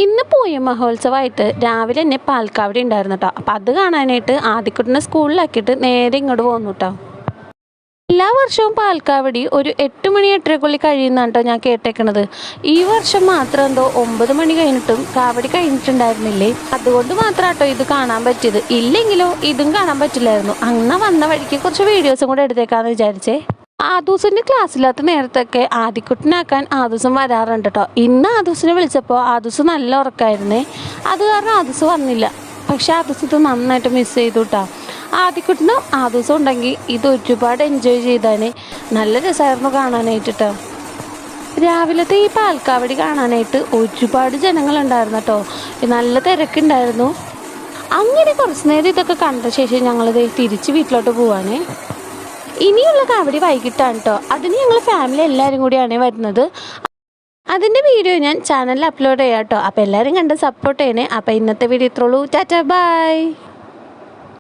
ഇന്ന് പൂയം മഹോത്സവമായിട്ട് രാവിലെ തന്നെ പാൽക്കാവടി ഉണ്ടായിരുന്നു കേട്ടോ. അപ്പം അത് കാണാനായിട്ട് ആദ്യക്കുട്ടിനെ സ്കൂളിലാക്കിയിട്ട് നേരെ ഇങ്ങോട്ട് പോന്നു കേട്ടോ. എല്ലാ വർഷവും പാൽക്കാവടി ഒരു 8 മണി 8:30 കഴിയുന്നതാണ് കേട്ടോ ഞാൻ കേട്ടേക്കണത്. ഈ വർഷം മാത്രം എന്തോ 9 മണി കഴിഞ്ഞിട്ടും കാവടി കഴിഞ്ഞിട്ടുണ്ടായിരുന്നില്ലേ. അതുകൊണ്ട് മാത്രം കേട്ടോ ഇത് കാണാൻ പറ്റിയത്. ഇല്ലെങ്കിലോ ഇതും കാണാൻ പറ്റില്ലായിരുന്നു. അങ്ങനെ വന്ന വഴിക്ക് കുറച്ച് വീഡിയോസും കൂടെ എടുത്തേക്കാന്ന് വിചാരിച്ചേ. ആദൂസിൻ്റെ ക്ലാസ്സില്ലാത്ത നേരത്തൊക്കെ ആദിക്കുട്ടനാക്കാൻ ആദൂസും വരാറുണ്ട് കേട്ടോ. ഇന്ന് ആദൂസിനെ വിളിച്ചപ്പോൾ ആദൂസ് നല്ല ഉറക്കമായിരുന്നേ. അത് കാരണം ആദൂസ് വന്നില്ല. പക്ഷെ ആദൂസ് ഇത് നന്നായിട്ട് മിസ് ചെയ്തു കേട്ടോ. ആദിക്കുട്ടനും ആദൂസും ഉണ്ടെങ്കിൽ ഇത് ഒരുപാട് എൻജോയ് ചെയ്താനേ. നല്ല രസമായിരുന്നു കാണാനായിട്ട് കേട്ടോ. രാവിലത്തെ ഈ പാൽക്കാവടി കാണാനായിട്ട് ഒരുപാട് ജനങ്ങളുണ്ടായിരുന്നു കേട്ടോ. നല്ല തിരക്കുണ്ടായിരുന്നു. അങ്ങനെ കുറച്ച് നേരം ഇതൊക്കെ കണ്ട ശേഷം ഞങ്ങളിത് തിരിച്ച് വീട്ടിലോട്ട് പോവാനേ. ഇനിയുള്ള കാവടി വൈകിട്ടാണ് കേട്ടോ. അതിന് ഞങ്ങൾ ഫാമിലി എല്ലാവരും കൂടിയാണ് വരുന്നത്. അതിൻ്റെ വീഡിയോ ഞാൻ ചാനലിൽ അപ്ലോഡ് ചെയ്യാം കേട്ടോ. അപ്പോൾ എല്ലാവരും കണ്ട് സപ്പോർട്ട് ചെയ്യണേ. അപ്പോൾ ഇന്നത്തെ വീഡിയോ ഇത്രയുള്ളൂ. Tata by.